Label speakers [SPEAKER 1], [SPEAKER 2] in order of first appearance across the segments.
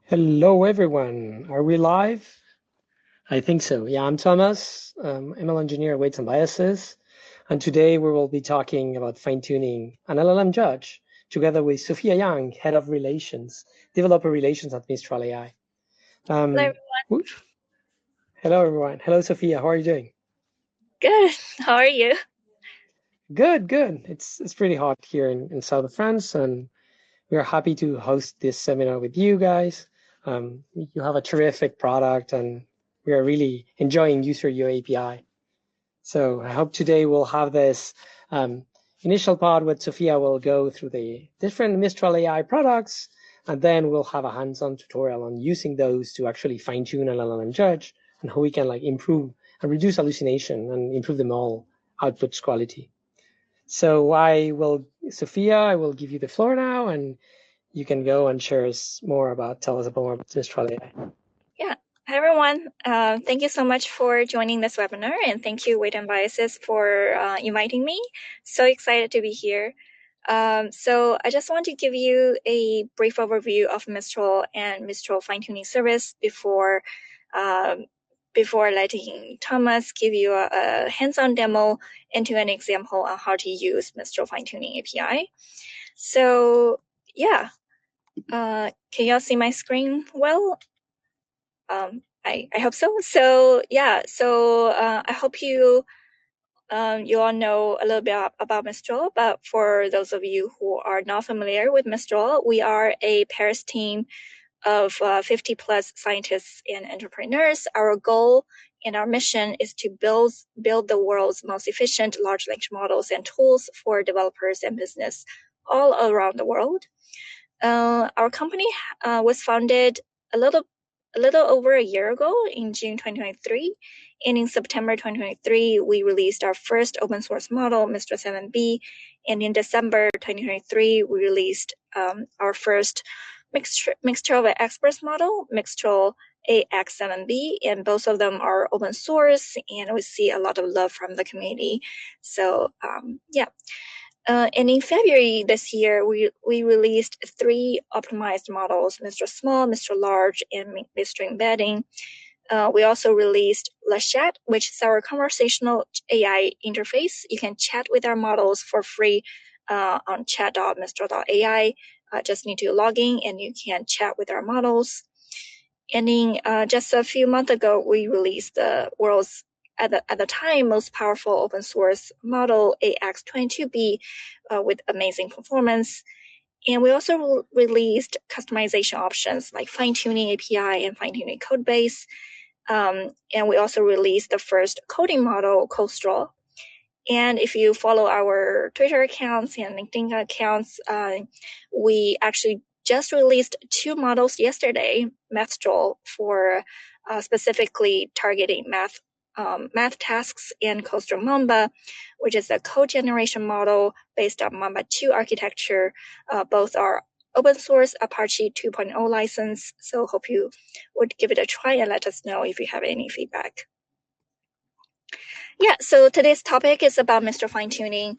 [SPEAKER 1] Hello, everyone. Are we live? I think so. Yeah, I'm Thomas, ML engineer at Weights and Biases. And today we will be talking about fine-tuning an LLM judge together with Sophia Yang, head of relations, developer relations at Mistral AI.
[SPEAKER 2] Hello,
[SPEAKER 1] Hello, everyone. Hello, Sophia. How are you doing?
[SPEAKER 2] good. How are you?
[SPEAKER 1] Good, good. It's pretty hot here in south of France, and we are happy to host this seminar with you guys. You have a terrific product, and we are really enjoying user your API. So I hope today we'll have this initial part where Sophia will go through the different Mistral AI products, and then we'll have a hands-on tutorial on using those to actually fine-tune an LLM judge and how we can improve and reduce hallucination and improve the model outputs quality. So Sophia, I will give you the floor now, and you can go and tell us more about Mistral AI.
[SPEAKER 2] Yeah. Hi, everyone. Thank you so much for joining this webinar, and thank you, Weight and Biases, for inviting me. So excited to be here. So I just want to give you a brief overview of Mistral and Mistral fine-tuning service before letting Thomas give you a hands-on demo into an example on how to use Mistral fine-tuning API. So yeah, can y'all see my screen well? I hope so. So yeah, I hope you all know a little bit about Mistral, but for those of you who are not familiar with Mistral, we are a Paris team of 50 plus scientists and entrepreneurs. Our goal and our mission is to build the world's most efficient large language models and tools for developers and business all around the world. Our company was founded a little over a year ago in June 2023. And in September 2023, we released our first open source model, Mistral 7B. And in December 2023, we released our first Mistral Express model, Mistral AX7B, and both of them are open source, and we see a lot of love from the community. So yeah. And in February this year, we released 3 optimized models, Mistral Small, Mistral Large, and Mistral Embedding. We also released Le Chat, which is our conversational AI interface. You can chat with our models for free on chat.mistral.ai. Just need to log in and you can chat with our models. And in just a few months ago, we released the world's at the time most powerful open source model AX22B with amazing performance. And we also released customization options like fine-tuning API and fine-tuning code base. And we also released the first coding model, CodeStraw. And if you follow our Twitter accounts and LinkedIn accounts, we actually just released 2 models yesterday, Mistral for specifically targeting math tasks, and CodeStraw Mamba, which is a code generation model based on Mamba 2 architecture. Both are open source Apache 2.0 license. So hope you would give it a try and let us know if you have any feedback. Yeah, so today's topic is about Mistral fine-tuning.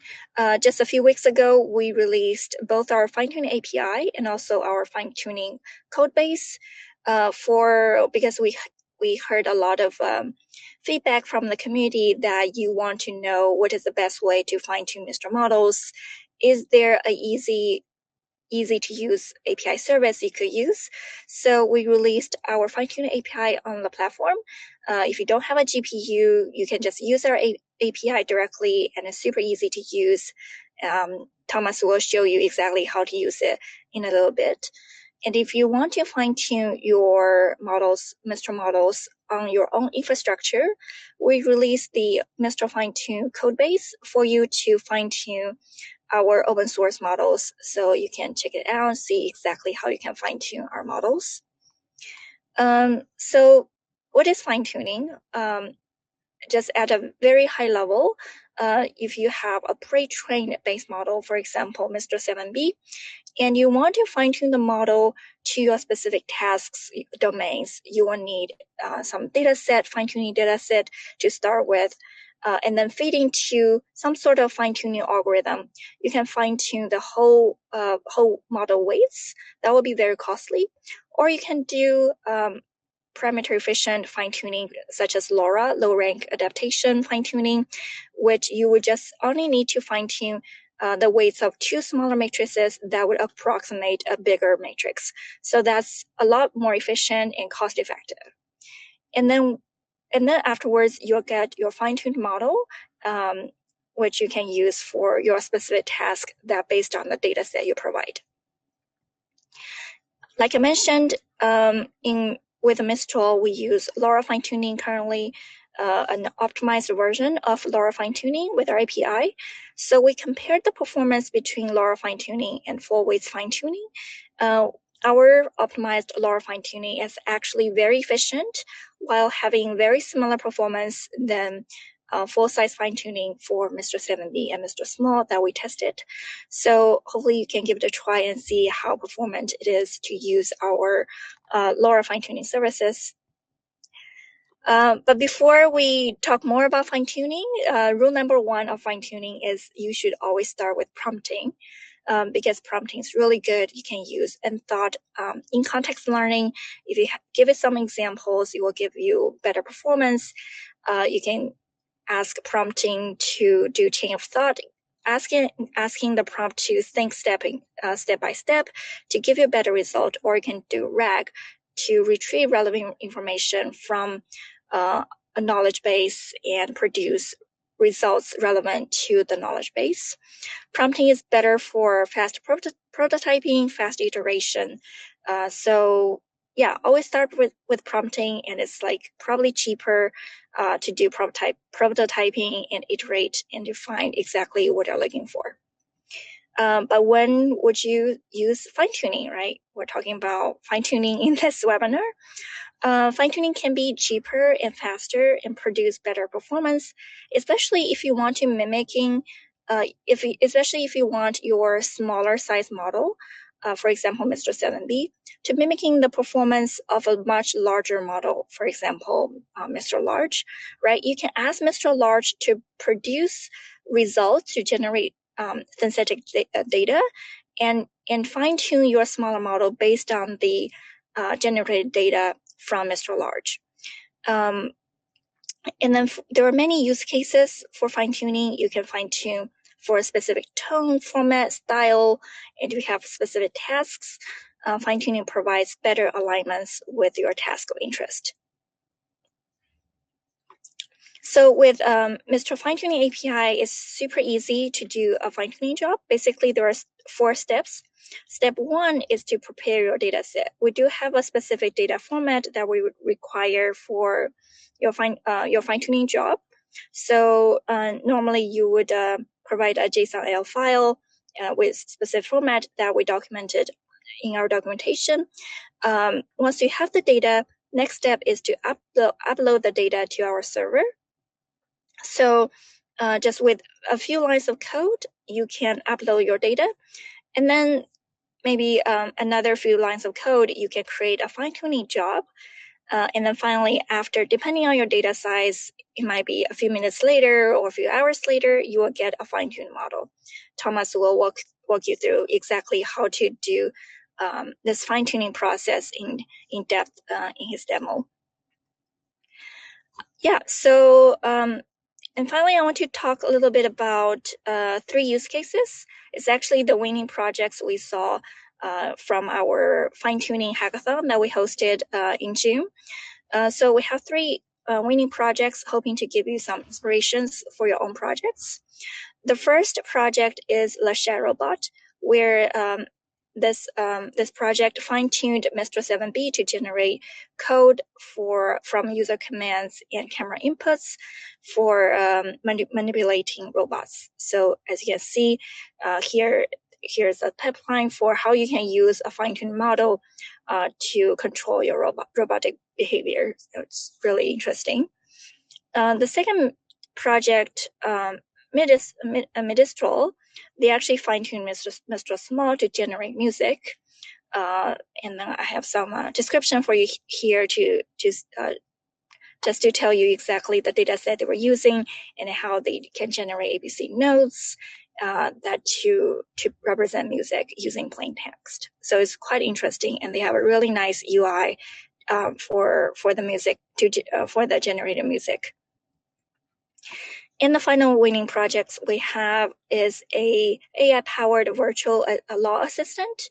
[SPEAKER 2] Just a few weeks ago, we released both our fine-tuning API and also our fine-tuning code base because we heard a lot of feedback from the community that you want to know what is the best way to fine-tune Mistral models. Is there a easy to use API service you could use? So we released our fine-tune API on the platform. If you don't have a GPU, you can just use our API directly, and it's super easy to use. Thomas will show you exactly how to use it in a little bit. And if you want to fine-tune your models, Mistral models, on your own infrastructure, we released the Mistral fine-tune code base for you to fine-tune our open source models. So you can check it out and see exactly how you can fine-tune our models. So what is fine-tuning? Just at a very high level, if you have a pre-trained base model, for example, Mistral 7B, and you want to fine-tune the model to your specific tasks, domains, you will need some dataset, fine-tuning dataset to start with. and then feed into some sort of fine-tuning algorithm. You can fine-tune the whole model weights. That will be very costly. Or you can do parameter efficient fine-tuning, such as LoRA, low rank adaptation fine-tuning, which you would just only need to fine-tune the weights of 2 smaller matrices that would approximate a bigger matrix. So that's a lot more efficient and cost-effective. And then afterwards, you'll get your fine-tuned model, which you can use for your specific task that based on the data set you provide. Like I mentioned, with Mistral, we use LoRA fine-tuning currently, an optimized version of LoRA fine-tuning with our API. So we compared the performance between LoRA fine-tuning and full weights fine-tuning. Our optimized LoRA fine-tuning is actually very efficient while having very similar performance than full-size fine-tuning for Mistral 7B and Mistral Small that we tested. So hopefully you can give it a try and see how performant it is to use our LoRA fine-tuning services. But before we talk more about fine-tuning, rule number 1 of fine-tuning is you should always start with prompting. Because prompting is really good, you can use and thought in context learning. If you give it some examples, it will give you better performance. You can ask prompting to do chain of thought, asking the prompt to think step by step to give you a better result, or you can do RAG to retrieve relevant information from a knowledge base and produce results relevant to the knowledge base. Prompting is better for fast prototyping, fast iteration. So yeah, always start with prompting, and it's like probably cheaper to do prototyping and iterate and define exactly what you're looking for. But when would you use fine-tuning, right? We're talking about fine-tuning in this webinar. Fine-tuning can be cheaper and faster and produce better performance, especially if you want to mimicking, especially if you want your smaller size model, for example, Mistral 7B, to mimicking the performance of a much larger model, for example, Mistral Large, right? You can ask Mistral Large to produce results to generate synthetic data and fine-tune your smaller model based on the generated data from Mistral Large. And then there are many use cases for fine-tuning. You can fine-tune for a specific tone, format, style, and if you have specific tasks, fine-tuning provides better alignments with your task of interest. So with Mistral fine-tuning API, it's super easy to do a fine-tuning job. Basically, there are 4 steps. Step 1 is to prepare your data set. We do have a specific data format that we would require for your fine-tuning job. So normally you would provide a JSON-L file with specific format that we documented in our documentation. Once you have the data, next step is to upload the data to our server. So just with a few lines of code, you can upload your data. And then maybe another few lines of code, you can create a fine-tuning job. And then finally, after, depending on your data size, it might be a few minutes later or a few hours later, you will get a fine-tuned model. Thomas will walk you through exactly how to do this fine-tuning process in depth in his demo. Yeah, so and finally, I want to talk a little bit about 3 use cases. It's actually the winning projects we saw from our fine-tuning hackathon that we hosted in June. So we have 3 winning projects, hoping to give you some inspirations for your own projects. The first project is the Chat Robot, where this project fine-tuned Mistral 7B to generate code from user commands and camera inputs for manipulating robots. So as you can see here's a pipeline for how you can use a fine-tuned model to control your robotic behavior. So it's really interesting. The second project, Mistral, they actually fine-tune Mistral Small to generate music. And then I have some description for you here to just to tell you exactly the data set they were using and how they can generate ABC notes that to represent music using plain text. So it's quite interesting, and they have a really nice UI for the music for the generated music. In the final winning projects we have is a AI-powered virtual law assistant,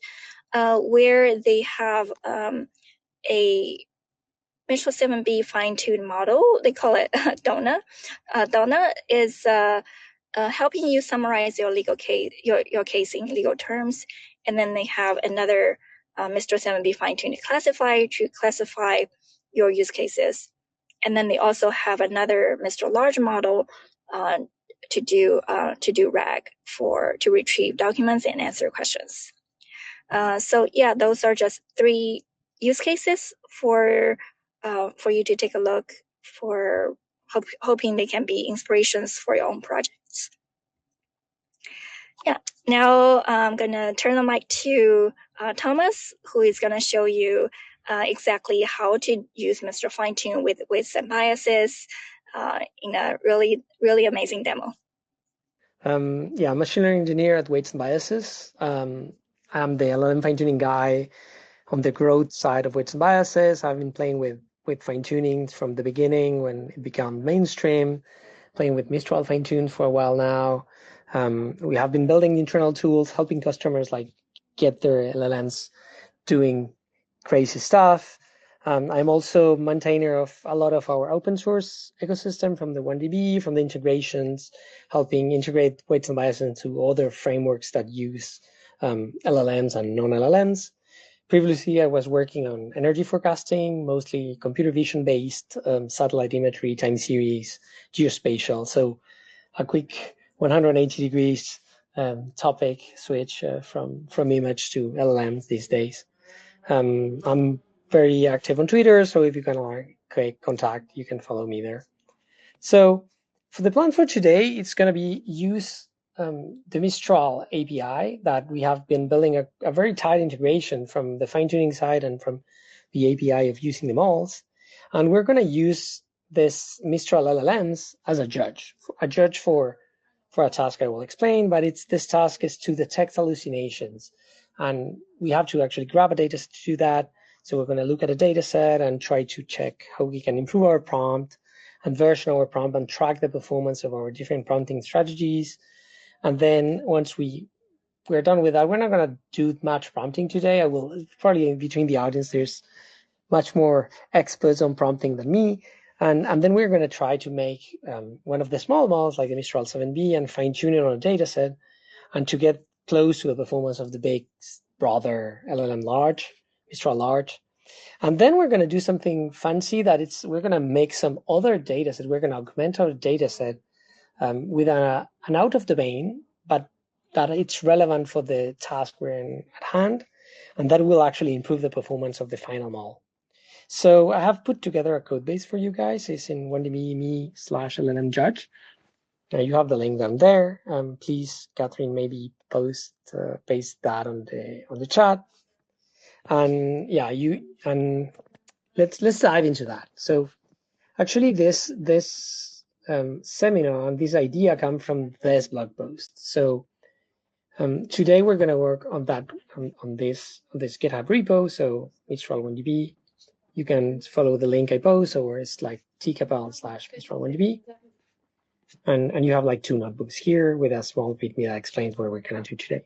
[SPEAKER 2] where they have a Mistral 7B fine-tuned model. They call it Donna. Donna is helping you summarize your legal case, your case in legal terms, and then they have another Mistral 7B fine-tuned classifier to classify your use cases, and then they also have another Mistral large model to do RAG to retrieve documents and answer questions. So yeah, those are just 3 use cases for you to take a look, for hoping they can be inspirations for your own projects. Yeah, now I'm gonna turn the mic to Thomas, who is gonna show you exactly how to use Mistral Fine-Tune with weights and biases in a really amazing demo.
[SPEAKER 1] Yeah, machine learning engineer at Weights and Biases. I'm the LLM fine-tuning guy on the growth side of Weights and Biases. I've been playing with fine-tuning from the beginning when it became mainstream, playing with Mistral fine-tune for a while now. We have been building internal tools, helping customers like get their LLMs doing crazy stuff. I'm also maintainer of a lot of our open source ecosystem, from the 1DB, from the integrations, helping integrate weights and biases into other frameworks that use LLMs and non-LLMs. Previously, I was working on energy forecasting, mostly computer vision based, satellite imagery, time series, geospatial. So a quick 180 degrees topic switch from image to LLMs these days. I'm very active on Twitter, so if you can create contact, you can follow me there. So for the plan for today, it's going to be use the Mistral API that we have been building a very tight integration from the fine-tuning side and from the API of using the models. And we're going to use this Mistral LLMs as a judge for a task I will explain, but this task is to detect hallucinations. And we have to actually grab a data set to do that. So we're going to look at a data set and try to check how we can improve our prompt and version our prompt and track the performance of our different prompting strategies. And then once we're done with that, we're not going to do much prompting today. I will probably, in between the audience, there's much more experts on prompting than me. And then we're going to try to make one of the small models like the Mistral 7B and fine tune it on a data set, and to get close to the performance of the big brother LLM large, Mistral large. And then we're going to do something fancy we're going to make some other data set. We're going to augment our data set with an out of domain, but that it's relevant for the task we're in at hand. And that will actually improve the performance of the final model. So I have put together a code base for you guys. It's in 1db/LLM judge. You have the link down there. Please, Catherine, maybe paste that on the chat. And yeah, let's dive into that. So actually, this seminar and this idea come from this blog post. So today we're going to work on that on this GitHub repo. So Mistral 1DB. You can follow the link I post, or it's like tcapel/Mistral1db. And you have like 2 notebooks here with a small readme that explains what we're going to do today.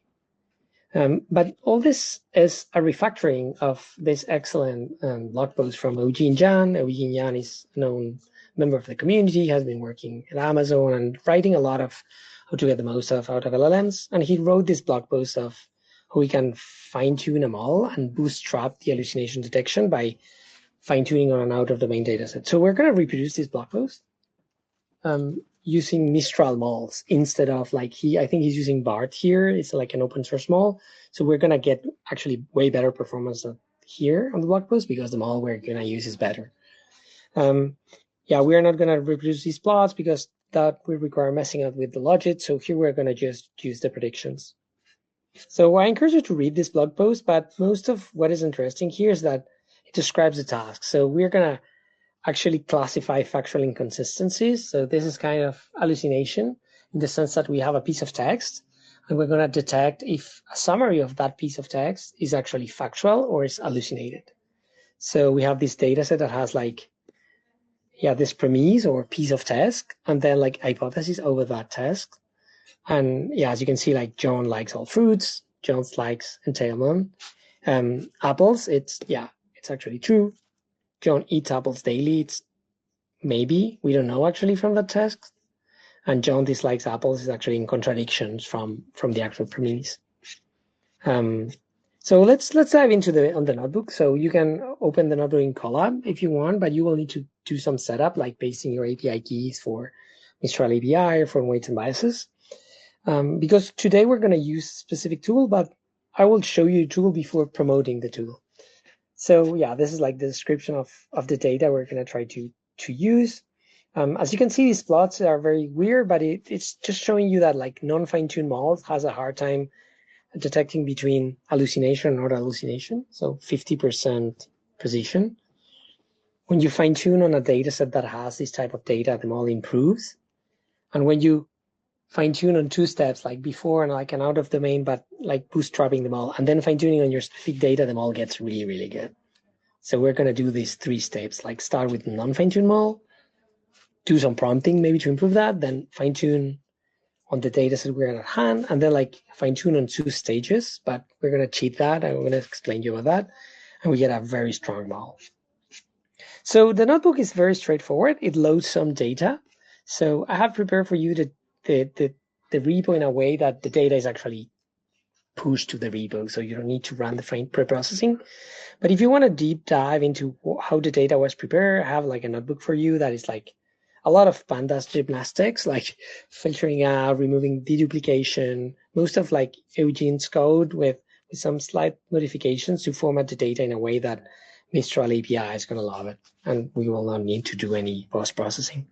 [SPEAKER 1] But all this is a refactoring of this excellent blog post from Eugene Yan. Eugene Yan is a known member of the community, has been working at Amazon and writing a lot of how to get the most out of LLMs. And he wrote this blog post of how we can fine-tune a model and bootstrap the hallucination detection by fine-tuning on an out-of-domain dataset. So we're going to reproduce this blog post using Mistral models instead of I think he's using BART here. It's like an open source model. So we're going to get actually way better performance here on the blog post because the model we're going to use is better. Yeah, we're not going to reproduce these plots because that will require messing up with the logic. So here we're going to just use the predictions. So I encourage you to read this blog post, but most of what is interesting here is that it describes the task. So we're going to actually classify factual inconsistencies. So this is kind of hallucination in the sense that we have a piece of text and we're going to detect if a summary of that piece of text is actually factual or is hallucinated. So we have this data set that has like, yeah, this premise or piece of text and then like hypothesis over that text. And yeah, as you can see, like John likes all fruits, John likes entailment. Apples, it's actually true. John eats apples daily, it's maybe, we don't know actually from the text. And John dislikes apples is actually in contradictions from the actual premise. So let's dive into the notebook. So you can open the notebook in Colab if you want, but you will need to do some setup like pasting your API keys for Mistral API or for weights and biases. Because today we're going to use a specific tool, but I will show you a tool before promoting the tool. So yeah, this is like the description of the data we're going to try to use. As you can see, these plots are very weird, but it's just showing you that like non-fine-tuned models has a hard time detecting between hallucination and not hallucination. So 50% precision. When you fine-tune on a data set that has this type of data, the model improves. And when you fine-tune on two steps, like before and like an out of domain, but like bootstrapping the model, and then fine-tuning on your specific data, the model gets really, really good. So we're going to do these 3 steps, like start with non-fine-tuned model, do some prompting maybe to improve that, then fine-tune on the data set we're at hand, and then like fine-tune on 2 stages, but we're going to cheat that, and we're going to explain to you about that, and we get a very strong model. So the notebook is very straightforward. It loads some data. So I have prepared for you the repo in a way that the data is actually pushed to the repo, so you don't need to run the pre-processing. But if you want to deep dive into how the data was prepared, I have like a notebook for you that is like a lot of pandas gymnastics, like filtering out, removing deduplication, most of like Eugene's code with some slight modifications to format the data in a way that Mistral API is going to love it. And we will not need to do any post-processing.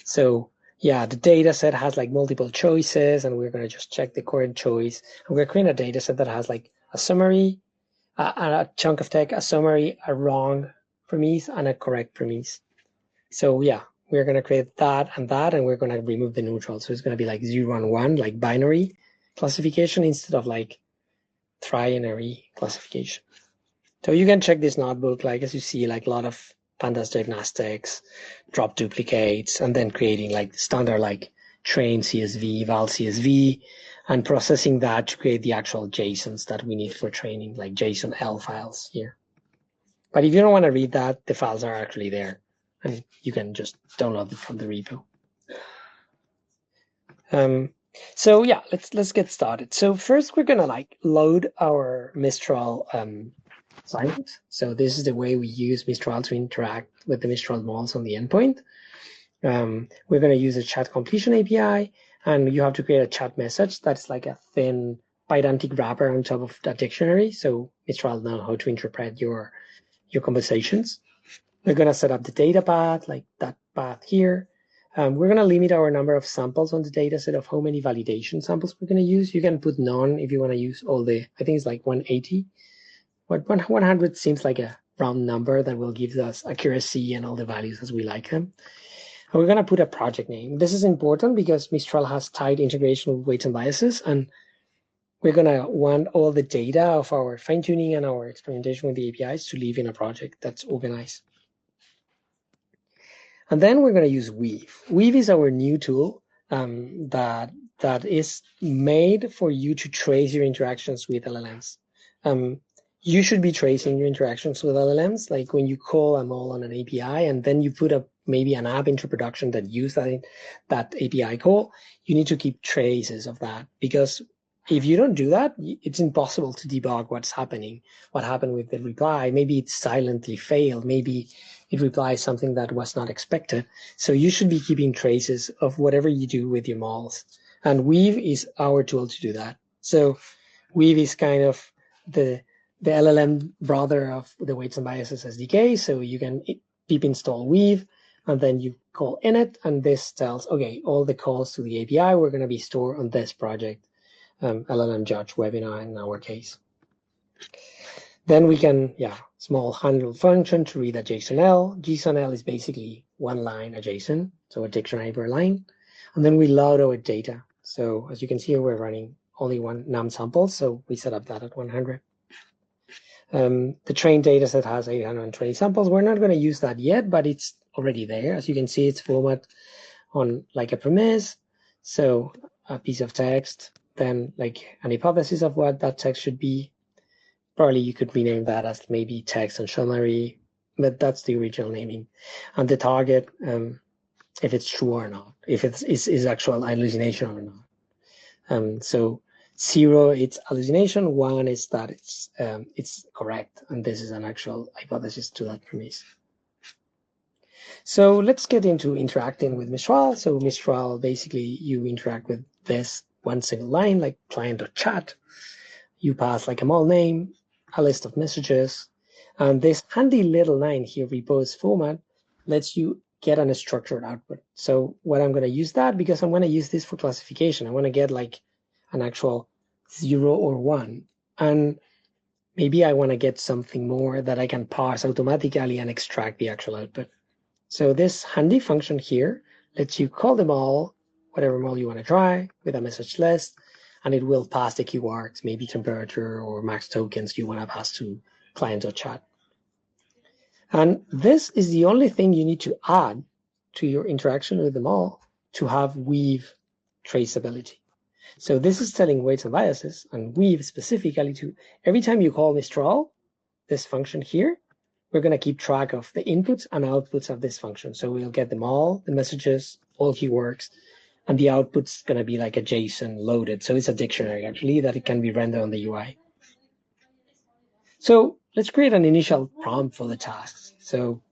[SPEAKER 1] So yeah, the data set has like multiple choices, and we're going to just check the current choice. And we're creating a data set that has like a summary, a chunk of text, a summary, a wrong premise, and a correct premise. So yeah, we're going to create that, and we're going to remove the neutral. So it's going to be like 0 and 1, like binary classification instead of like trinary classification. So you can check this notebook, like as you see, like a lot of pandas gymnastics, drop duplicates, and then creating like standard like train CSV, val CSV, and processing that to create the actual JSONs that we need for training, like JSON L files here. But if you don't want to read that, the files are actually there, and you can just download them from the repo. So yeah, let's get started. So first, we're gonna like load our Mistral site. So this is the way we use Mistral to interact with the Mistral models on the endpoint. We're going to use a chat completion API, and you have to create a chat message that's like a thin pydantic wrapper on top of that dictionary. So Mistral knows how to interpret your conversations. We're going to set up the data path, like that path here. We're going to limit our number of samples on the data set of how many validation samples we're going to use. You can put none if you want to use all the, I think it's like 180. But 100 seems like a round number that will give us accuracy and all the values as we like them. And we're going to put a project name. This is important because Mistral has tight integration with weights and biases, and we're going to want all the data of our fine-tuning and our experimentation with the APIs to live in a project that's organized. And then we're going to use Weave. Weave is our new tool that is made for you to trace your interactions with LLMs. You should be tracing your interactions with LLMs, like when you call a model on an API and then you put up maybe an app into production that use that API call, you need to keep traces of that, because if you don't do that, it's impossible to debug what's happening, what happened with the reply. Maybe it silently failed. Maybe it replies something that was not expected. So you should be keeping traces of whatever you do with your models. And Weave is our tool to do that. So Weave is kind of the LLM brother of the weights and biases SDK. So you can pip install Weave, and then you call init, and this tells, okay, all the calls to the API were going to be stored on this project, LLM Judge webinar in our case. Then we can, small handle function to read a JSON-L. JSON-L is basically one line a JSON, so a dictionary per line. And then we load our data. So as you can see here, we're running only one num sample, so we set up that at 100. The trained data set has 820 samples. We're not going to use that yet, but it's already there. As you can see, it's format on like a premise. So a piece of text, then like an hypothesis of what that text should be. Probably you could rename that as maybe text and summary, but that's the original naming. And the target, if it's true or not, if it's is actual hallucination or not. So 0, it's hallucination. 1 is that it's correct, and this is an actual hypothesis to that premise. So let's get into interacting with Mistral. So Mistral, basically, you interact with this one single line, like client.chat. You pass like a mall name, a list of messages, and this handy little line here, repose format, lets you get a structured output. So what I'm going to use that, because I'm going to use this for classification. I want to get like an actual 0 or 1. And maybe I want to get something more that I can parse automatically and extract the actual output. So this handy function here lets you call them all, whatever mall you want to try, with a message list, and it will pass the keywords, maybe temperature or max tokens you want to pass to client.chat. And this is the only thing you need to add to your interaction with them all to have weave traceability. So this is telling weights and biases, and weave specifically to every time you call Mistral, this function here, we're going to keep track of the inputs and outputs of this function. So we'll get them all, the messages, all keywords, and the output's going to be like a JSON loaded. So it's a dictionary, actually, that it can be rendered on the UI. So let's create an initial prompt for the tasks. So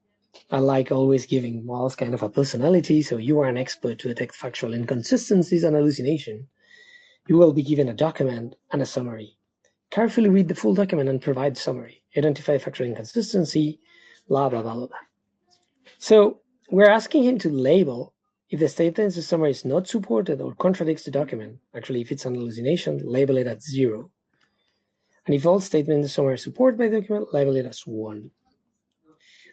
[SPEAKER 1] I like always giving models kind of a personality. So you are an expert to detect factual inconsistencies and hallucination. You will be given a document and a summary. Carefully read the full document and provide summary. Identify factual inconsistency, blah, blah, blah, blah. So we're asking him to label if the statement in the summary is not supported or contradicts the document. Actually, if it's an hallucination, label it at 0. And if all statements in the summary are supported by the document, label it as 1.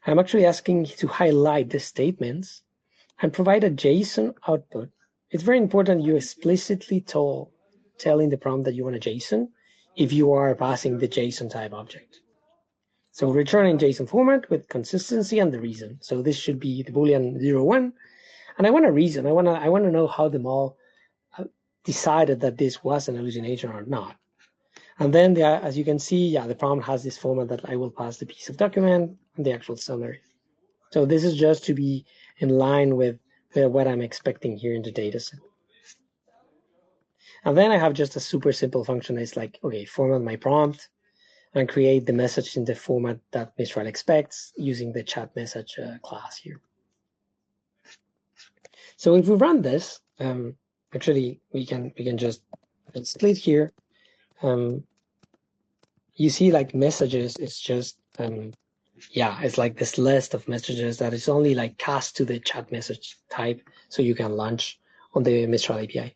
[SPEAKER 1] I'm actually asking to highlight the statements and provide a JSON output. It's very important you explicitly telling the prompt that you want a JSON if you are passing the JSON type object. So return in JSON format with consistency and the reason. So this should be the Boolean 0, 1. And I want a reason. I want to know how the model decided that this was an hallucination or not. And then, as you can see, the prompt has this format that I will pass the piece of document and the actual summary. So this is just to be in line with what I'm expecting here in the dataset. And then I have just a super simple function. It's like, okay, format my prompt and create the message in the format that Mistral expects using the chat message class here. So if we run this, actually we can just split here. You see like messages, it's just, it's like this list of messages that is only like cast to the chat message type so you can launch on the Mistral API.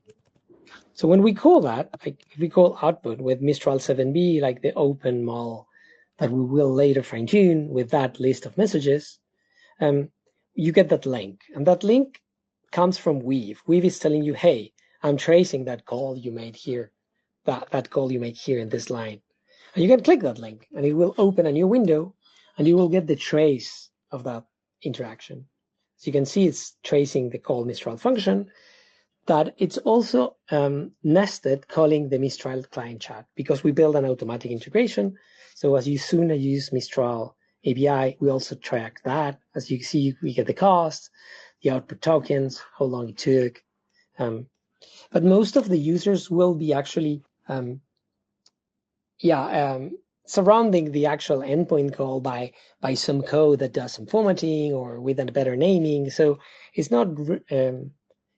[SPEAKER 1] So when we call that, like if we call output with Mistral 7b, like the open model that we will later fine tune with that list of messages, you get that link. And that link comes from Weave. Weave is telling you, hey, I'm tracing that call you made here, that call you made here in this line. And you can click that link and it will open a new window and you will get the trace of that interaction. So you can see it's tracing the call Mistral function, that it's also nested calling the Mistral client chat because we build an automatic integration. So as soon as you use Mistral API, we also track that. As you see, we get the cost, the output tokens, how long it took. But most of the users will be actually surrounding the actual endpoint call by some code that does some formatting or with a better naming. So it's not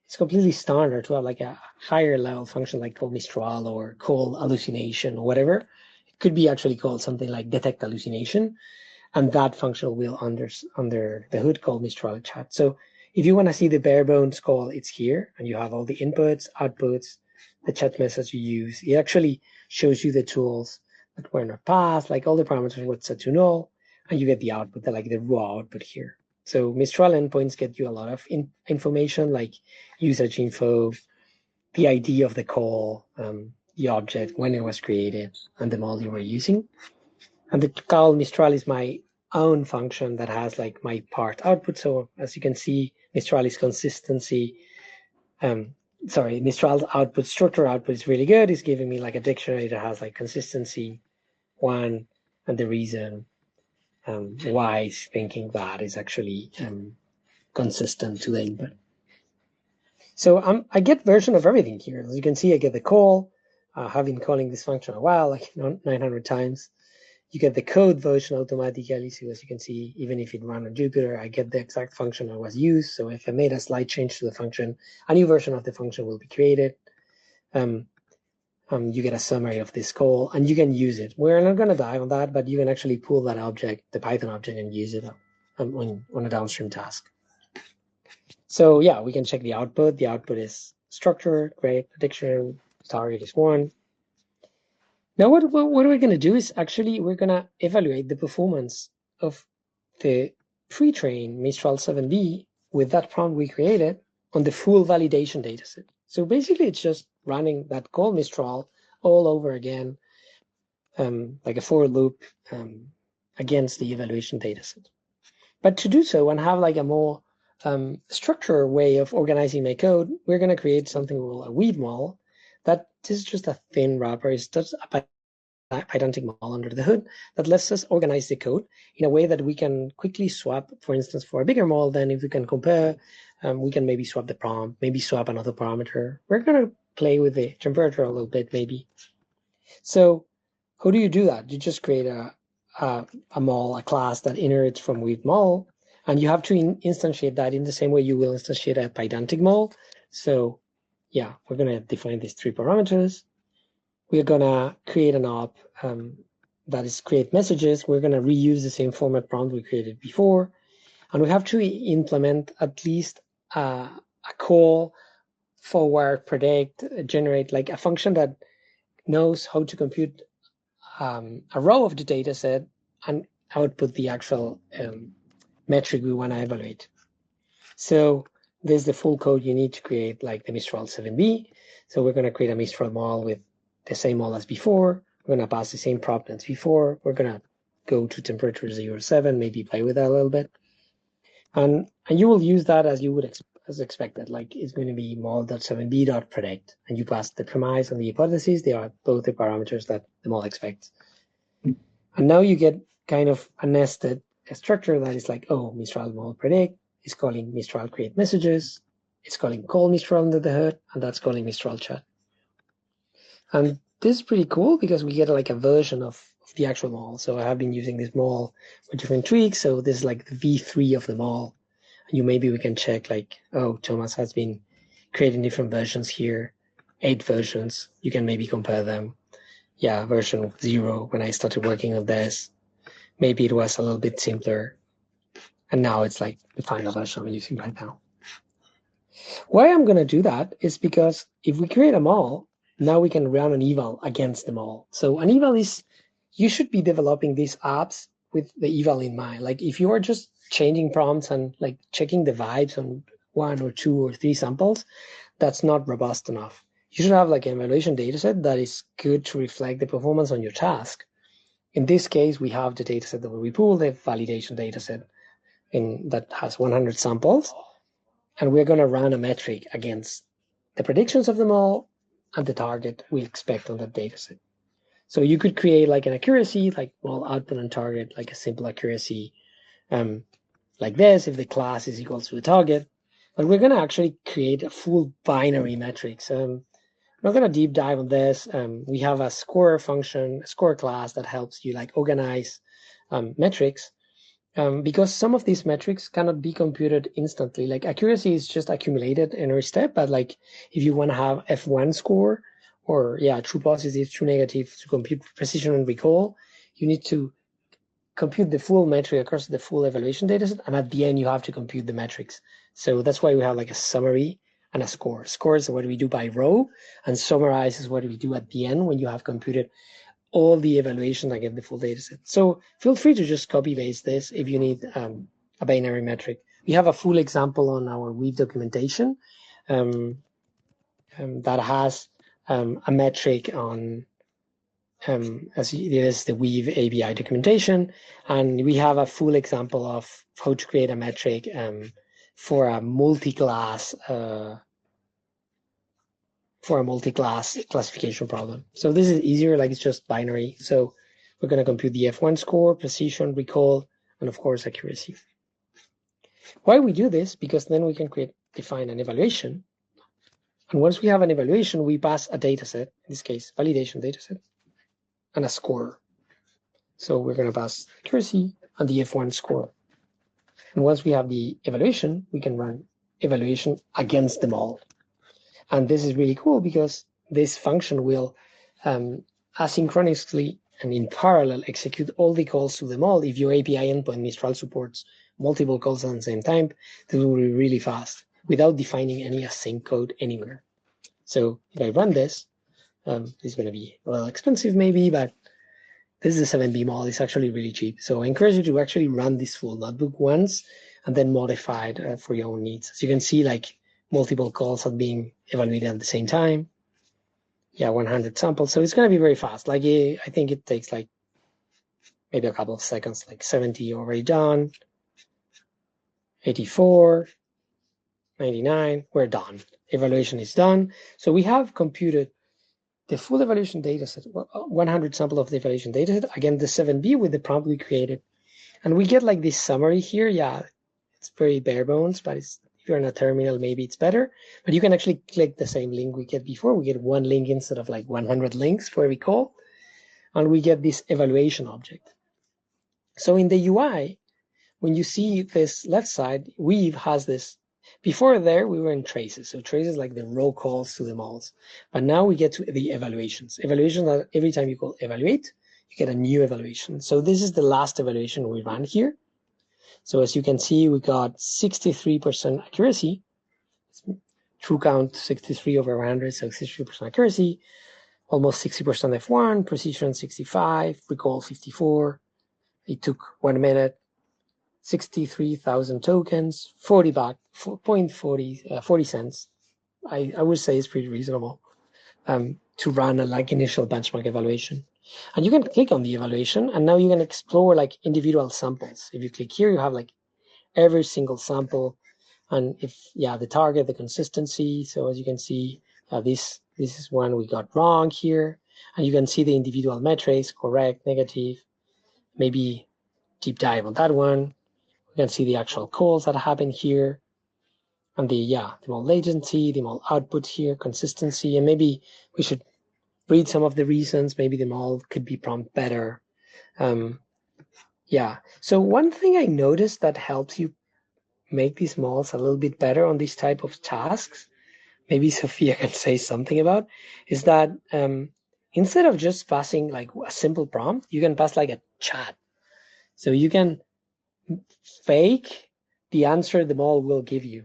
[SPEAKER 1] it's completely standard to have like a higher level function like call Mistral or call hallucination or whatever. It could be actually called something like detect hallucination, and that function will under the hood called Mistral chat. So if you want to see the bare bones call, it's here, and you have all the inputs, outputs, the chat message you use. It actually shows you the tools that were not passed, like all the parameters were set to null, and you get the output, like the raw output here. So Mistral endpoints get you a lot of information like usage info, the ID of the call, the object, when it was created, and the model you were using. And the call Mistral is my own function that has like my part output. So as you can see, Mistral is consistency. Mistral's output, structure output is really good. It's giving me like a dictionary that has like consistency, one, and the reason why it's thinking that is actually consistent to the input. So I get version of everything here. As you can see, I get the call. I've been calling this function a while, like 900 times. You get the code version automatically. So as you can see, even if it ran on Jupyter, I get the exact function that was used. So if I made a slight change to the function, a new version of the function will be created. You get a summary of this call, and you can use it. We're not going to dive on that, but you can actually pull that object, the Python object, and use it on a downstream task. So yeah, we can check the output. The output is structure, great, prediction, target is 1. Now what we're going to do is actually we're going to evaluate the performance of the pre-trained Mistral 7B with that prompt we created on the full validation dataset. So basically it's just running that call Mistral all over again, like a for loop against the evaluation dataset. But to do so and have like a more structured way of organizing my code, we're going to create something called a weave model. That is just a thin wrapper. It's just a pedantic model under the hood that lets us organize the code in a way that we can quickly swap, for instance, for a bigger model. Then if we can compare, we can maybe swap the prompt, maybe swap another parameter. We're going to play with the temperature a little bit, maybe. So how do you do that? You just create a model, a class that inherits from weave model, and you have to instantiate that in the same way you will instantiate a pedantic model. So yeah, we're going to define these 3 parameters. We're going to create an op that is create messages. We're going to reuse the same format prompt we created before. And we have to implement at least a call, forward, predict, generate, like a function that knows how to compute a row of the data set and output the actual metric we want to evaluate. So there's the full code you need to create like the Mistral 7B. So we're going to create a Mistral model with the same model as before. We're going to pass the same prompt as before. We're going to go to temperature 0.7, maybe play with that a little bit. And you will use that as you would as expected. Like it's going to be model.7b.predict, and you pass the premise and the hypothesis. They are both the parameters that the model expects. And now you get kind of a nested structure that is like, oh, Mistral model predict is calling Mistral create messages. It's calling call Mistral under the hood, and that's calling Mistral chat. And this is pretty cool because we get like a version of the actual model. So I have been using this model with different tweaks. So this is like the V3 of the model. And maybe we can check like, oh, Thomas has been creating different versions here, 8 versions. You can maybe compare them. Yeah, version 0 when I started working on this. Maybe it was a little bit simpler. And now it's like the final version I'm using right now. Why I'm going to do that is because if we create a model, now we can run an eval against the model. So an eval is, you should be developing these apps with the eval in mind. Like if you are just changing prompts and like checking the vibes on 1 or 2 or 3 samples, that's not robust enough. You should have like an evaluation dataset that is good to reflect the performance on your task. In this case, we have the dataset that we pull, the validation dataset that has 100 samples. And we're going to run a metric against the predictions of them all and the target we expect on that dataset. So you could create like an accuracy, like well, output and target, like a simple accuracy like this, if the class is equal to the target. But we're going to actually create a full binary metrics. I'm not going to deep dive on this. We have a score function, a score class that helps you like organize metrics. Because some of these metrics cannot be computed instantly. Like accuracy is just accumulated in every step, but like if you want to have F1 score or true positive, true negative to compute precision and recall, you need to compute the full metric across the full evaluation dataset, and at the end you have to compute the metrics. So that's why we have like a summary and a score. Score is what we do by row, and summarize is what we do at the end when you have computed all the evaluation and get the full data set. So feel free to just copy paste this if you need a binary metric. We have a full example on our Weave documentation that has a metric on as it is the Weave ABI documentation, and we have a full example of how to create a metric for a multi-class classification problem. So this is easier, like it's just binary. So we're going to compute the F1 score, precision, recall, and of course accuracy. Why we do this? Because then we can define an evaluation. And once we have an evaluation, we pass a data set, in this case, validation data set, and a score. So we're going to pass accuracy and the F1 score. And once we have the evaluation, we can run evaluation against them all. And this is really cool because this function will asynchronously and in parallel execute all the calls to them all. If your API endpoint Mistral supports multiple calls at the same time, this will be really fast without defining any async code anywhere. So if I run this, this is going to be a little expensive maybe, but this is a 7B model. It's actually really cheap. So I encourage you to actually run this full notebook once and then modify it for your own needs. As you can see, like multiple calls are being evaluated at the same time. Yeah, 100 samples. So it's going to be very fast. Like I think it takes like maybe a couple of seconds, like 70 already done, 84, 99, we're done. Evaluation is done. So we have computed the full evaluation dataset, 100 sample of the evaluation dataset, again, the 7B with the prompt we created. And we get like this summary here. Yeah, it's very bare bones, but if you're in a terminal, maybe it's better. But you can actually click the same link we get before. We get one link instead of like 100 links for every call. And we get this evaluation object. So in the UI, when you see this left side, Weave has this. Before there, we were in traces. So traces like the row calls to the malls. But now we get to the evaluations. Evaluations are every time you call evaluate, you get a new evaluation. So this is the last evaluation we ran here. So as you can see, we got 63% accuracy. True count 63 over 100, so 63% accuracy. Almost 60% F1, precision 65, recall 54. It took 1 minute. 63,000 tokens, 40 baht, 40 cents. I would say it's pretty reasonable to run a like initial benchmark evaluation. And you can click on the evaluation, and now you can explore like individual samples. If you click here, you have like every single sample, and the target, the consistency. So as you can see, this is one we got wrong here, and you can see the individual metrics, correct, negative, maybe deep dive on that one. You can see the actual calls that happen here, and the mall latency, the mall output here, consistency, and maybe we should read some of the reasons. Maybe the mall could be prompt better. So one thing I noticed that helps you make these malls a little bit better on these type of tasks, maybe Sophia can say something about, is that instead of just passing like a simple prompt, you can pass like a chat. So you can fake the answer the mall will give you.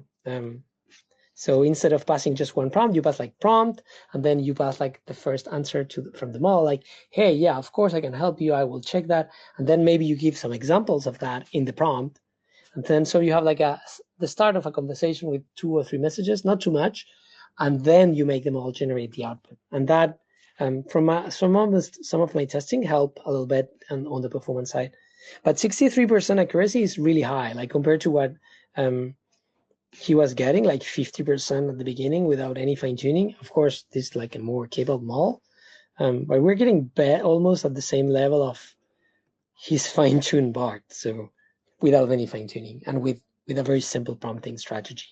[SPEAKER 1] So instead of passing just one prompt, you pass like prompt, and then you pass like the first answer from the mall, like, hey, yeah, of course I can help you. I will check that. And then maybe you give some examples of that in the prompt. And then so you have like the start of a conversation with 2 or 3 messages, not too much. And then you make them all generate the output. And that from some of my testing help a little bit on the performance side. But 63% accuracy is really high, like compared to what he was getting, like 50% at the beginning without any fine tuning. Of course, this is like a more capable model, but we're getting almost at the same level of his fine tuned BART. So without any fine tuning and with a very simple prompting strategy.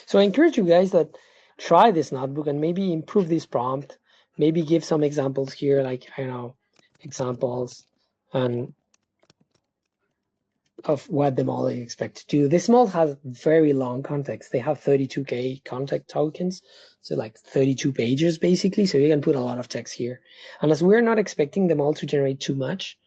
[SPEAKER 1] So I encourage you guys that try this notebook and maybe improve this prompt. Maybe give some examples here, like, I don't know, examples and of what the model is expected to do. This model has very long context. They have 32K context tokens, so like 32 pages basically. So you can put a lot of text here. And as we're not expecting the model to generate too much,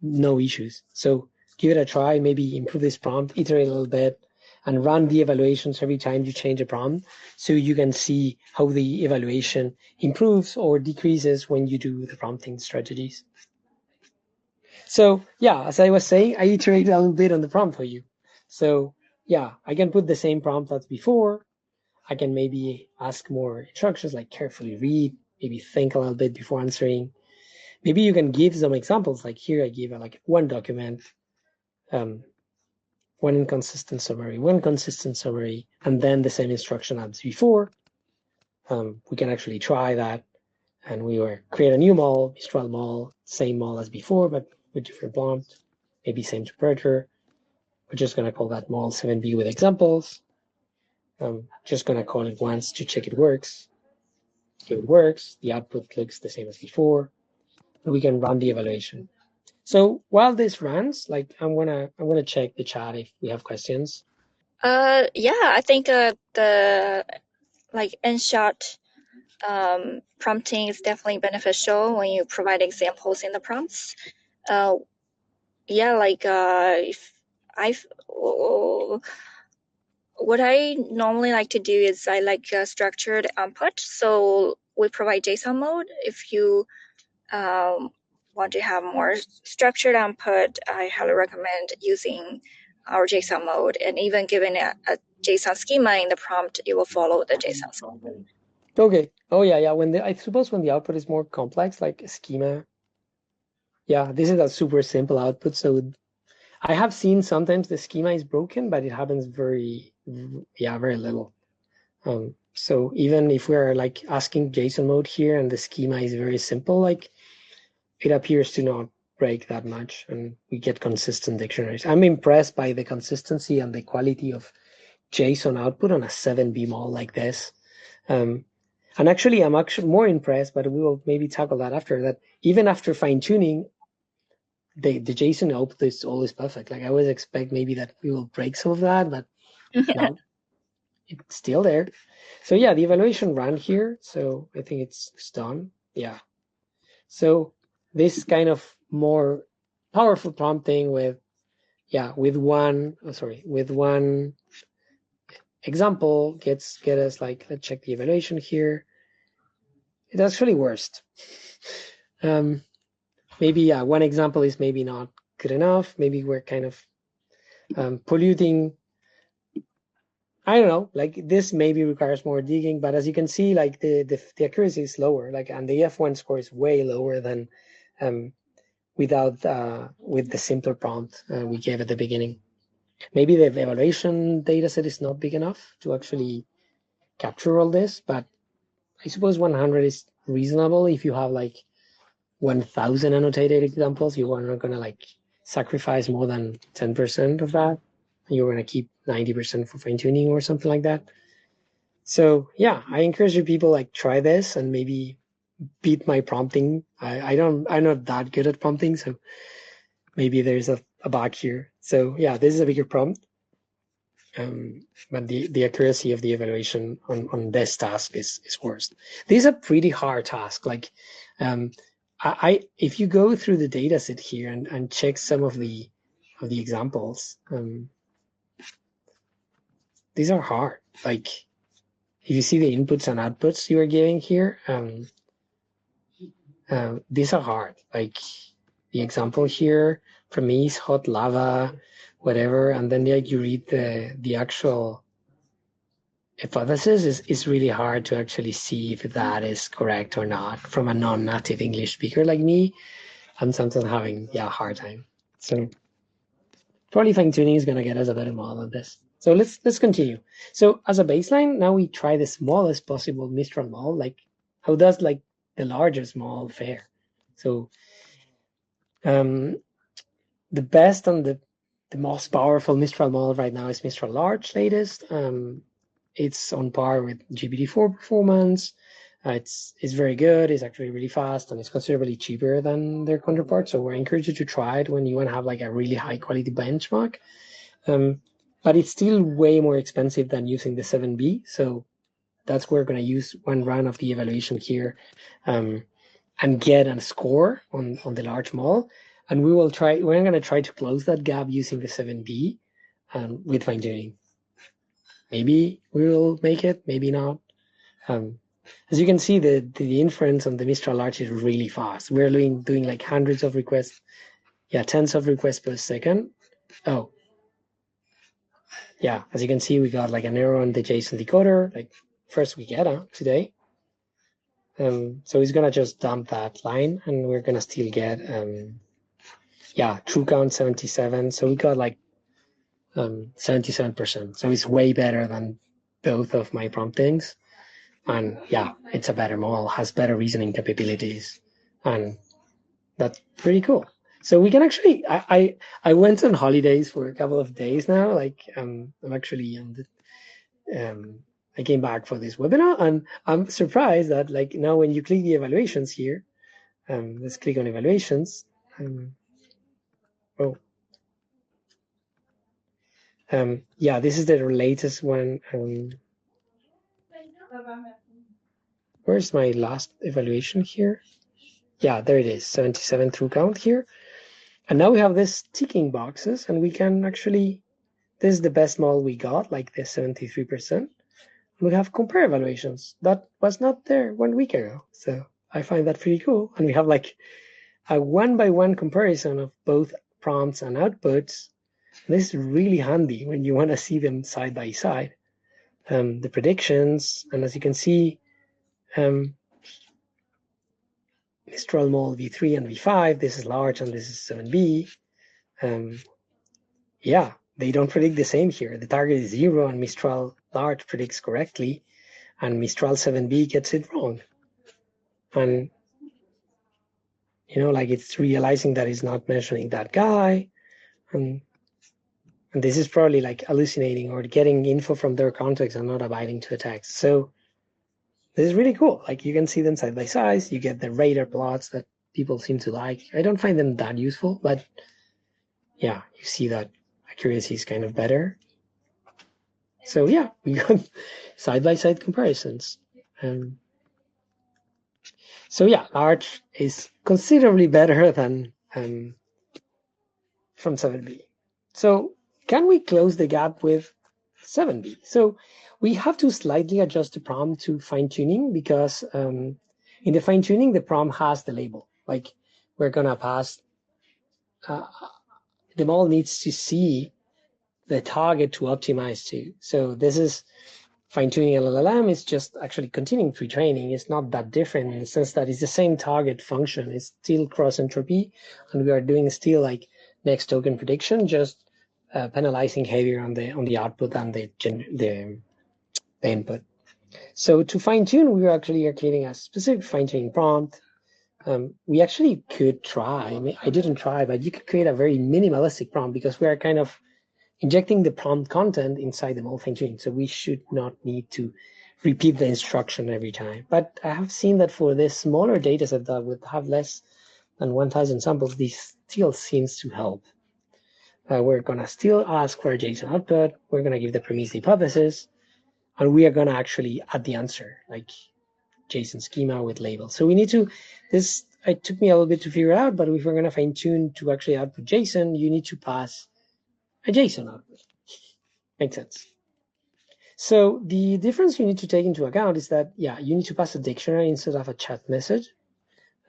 [SPEAKER 1] no issues. So give it a try, maybe improve this prompt, iterate a little bit, and run the evaluations every time you change a prompt, so you can see how the evaluation improves or decreases when you do the prompting strategies. So yeah, as I was saying, I iterated a little bit on the prompt for you. So yeah, I can put the same prompt as before. I can maybe ask more instructions like carefully read, maybe think a little bit before answering. Maybe you can give some examples, like here I give like one document, one inconsistent summary, one consistent summary, and then the same instruction as before. We can actually try that, and we will create a new mall, Mistral mall, same mall as before, but with different prompt, maybe same temperature. We're just going to call that mall 7B with examples. Just going to call it once to check it works. If it works, the output looks the same as before, and we can run the evaluation. So while this runs, like I'm gonna check the chat if we have questions.
[SPEAKER 2] Yeah, I think the like in-shot prompting is definitely beneficial when you provide examples in the prompts. Yeah, like if I've what I normally like to do is I like structured output. So we provide JSON mode. If you want to have more structured output, I highly recommend using our JSON mode, and even given a JSON schema in the prompt, it will follow the JSON schema.
[SPEAKER 1] Okay. Oh yeah. I suppose when the output is more complex, like a schema. Yeah, this is a super simple output. So I have seen sometimes the schema is broken, but it happens very little. So even if we're like asking JSON mode here and the schema is very simple, like it appears to not break that much, and we get consistent dictionaries. I'm impressed by the consistency and the quality of JSON output on a 7B mall like this. And actually, I'm actually more impressed, but we will maybe tackle that after that. Even after fine tuning, the JSON output is always perfect. Like I always expect maybe that we will break some of that, but no, it's still there. So yeah, the evaluation ran here. So I think it's done. Yeah. So this kind of more powerful prompting with one example get us like, let's check the evaluation here. It's actually worst. Maybe one example is maybe not good enough. Maybe we're kind of polluting. I don't know, like this maybe requires more digging, but as you can see, like the accuracy is lower, like, and the F1 score is way lower than with the simpler prompt we gave at the beginning. Maybe the evaluation dataset is not big enough to actually capture all this, but I suppose 100 is reasonable. If you have like 1,000 annotated examples, you are not going to like sacrifice more than 10% of that. You're going to keep 90% for fine tuning or something like that. So yeah, I encourage you people like try this and maybe beat my prompting. I'm not that good at prompting, so maybe there's a bug here. So yeah, this is a bigger prompt. But the accuracy of the evaluation on this task is worst. This is a pretty hard task. Like, if you go through the data set here and check some of the examples, these are hard. Like, if you see the inputs and outputs you are giving here, these are hard. Like the example here for me is hot lava, whatever, and then like you read the actual hypothesis is really hard to actually see if that is correct or not from a non-native English speaker like me. I'm sometimes having a hard time. So probably fine tuning is gonna get us a better model of this. So let's continue. So as a baseline, now we try the smallest possible Mistral model. Like how does like the largest model fare? So the best and the most powerful Mistral model right now is Mistral Large latest. It's on par with GPT-4 performance. It's very good. It's actually really fast, and it's considerably cheaper than their counterparts. So I encourage you to try it when you want to have like a really high quality benchmark. But it's still way more expensive than using the 7B. So that's where we're going to use one run of the evaluation here and get a score on the large model. And we're going to try to close that gap using the 7B with fine tuning. maybe we'll make it, maybe not. As you can see, the inference on the Mistral Large is really fast. We're doing like hundreds of requests, tens of requests per second. Oh, yeah, as you can see, we got like an error on the JSON decoder, like first we get today. So it's gonna just dump that line, and we're gonna still get true count 77. So we got like 77%. So it's way better than both of my promptings. And yeah, it's a better model, has better reasoning capabilities, and that's pretty cool. So we can actually, I went on holidays for a couple of days now. Like I'm actually on the, I came back for this webinar, and I'm surprised that like now when you click the evaluations here, let's click on evaluations. This is the latest one. Where's my last evaluation here? Yeah, there it is, 77 through count here. And now we have this ticking boxes, and we can actually, this is the best model we got, like the 73%. We have compare evaluations. That was not there 1 week ago. So I find that pretty cool. And we have like a one-by-one comparison of both prompts and outputs. This is really handy when you want to see them side by side. The predictions, and as you can see, Mistral model V3 and V5, this is large and this is 7B. They don't predict the same here. The target is 0 and Mistral large predicts correctly, and Mistral 7B gets it wrong. And, like it's realizing that it's not mentioning that guy. And this is probably like hallucinating or getting info from their context and not abiding to the text. So this is really cool. Like you can see them side by side. You get the radar plots that people seem to like. I don't find them that useful, but yeah, you see that accuracy is kind of better. So yeah, we got side-by-side comparisons. So yeah, large is considerably better than from 7B. So can we close the gap with 7B? So we have to slightly adjust the prompt to fine-tuning because in the fine-tuning, the prompt has the label. Like we're gonna pass, the model needs to see the target to optimize to. So this is fine-tuning LLM is just actually continuing pre-training. It's not that different in the sense that it's the same target function. It's still cross-entropy, and we are doing still like next token prediction, just penalizing heavier on the output and the input. So to fine-tune, we actually are creating a specific fine-tuning prompt. We actually could try. I didn't try, but you could create a very minimalistic prompt because we are kind of injecting the prompt content inside the model fine-tuning. So we should not need to repeat the instruction every time. But I have seen that for this smaller data set that would have less than 1,000 samples, this still seems to help. We're going to still ask for a JSON output. We're going to give the premise hypothesis. And we are going to actually add the answer, like JSON schema with labels. So we need to, it took me a little bit to figure out, but if we're going to fine-tune to actually output JSON, you need to pass a JSON output. Makes sense. So the difference you need to take into account is that, you need to pass a dictionary instead of a chat message.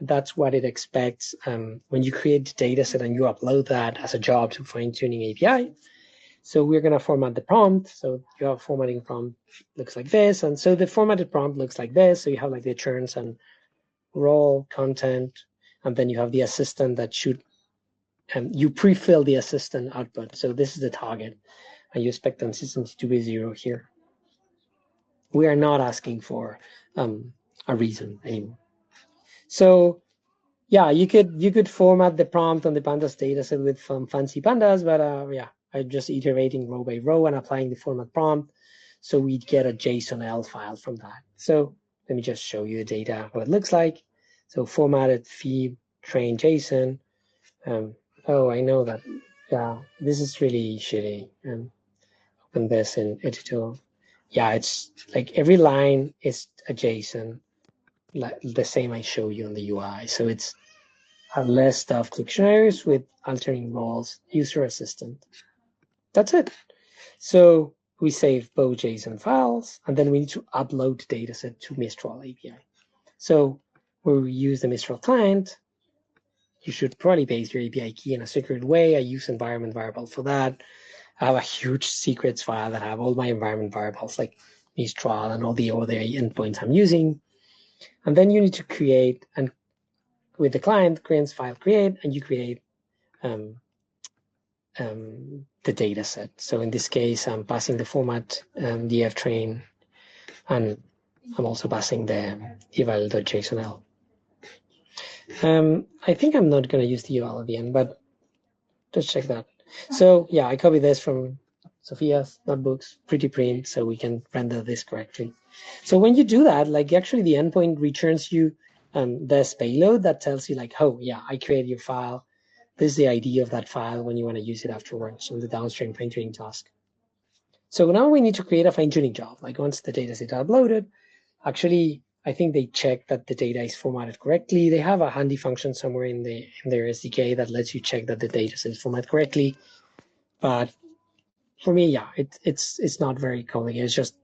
[SPEAKER 1] That's what it expects when you create the data set and you upload that as a job to fine-tuning API. So we're going to format the prompt. So you have formatting prompt looks like this. And so the formatted prompt looks like this. So you have like the churns and role content. And then you have the assistant that should, you pre-fill the assistant output. So this is the target. And you expect consistency to be 0 here. We are not asking for a reason anymore. So you could format the prompt on the pandas dataset with some fancy pandas, but I'm just iterating row by row and applying the format prompt, so we get a JSON-L file from that. So let me just show you the data, what it looks like. So formatted feed train JSON. I know that. This is really shitty. Open this in editor. It's like every line is a JSON, like the same I show you on the UI. So it's a list of dictionaries with altering roles, user assistant. That's it. So we save both JSON files, and then we need to upload the dataset to Mistral API. So where we use the Mistral client, you should probably base your API key in a secret way. I use environment variable for that. I have a huge secrets file that have all my environment variables like Mistral and all the other endpoints I'm using. And then you need to create, and with the client, creates file create, and you create the data set. So in this case, I'm passing the format, the ftrain, and I'm also passing the eval.jsonl. I think I'm not going to use the eval at the end, but just check that. So yeah, I copied this from Sophia's notebooks, pretty print, so we can render this correctly. So when you do that, like actually the endpoint returns you this payload that tells you like, oh yeah, I created your file. This is the ID of that file when you want to use it afterwards on the downstream fine-tuning task. So now we need to create a fine-tuning job. Like once the data is uploaded, actually, I think they check that the data is formatted correctly. They have a handy function somewhere in their SDK that lets you check that the data is formatted correctly. But for me, yeah, it's not very complicated. It's just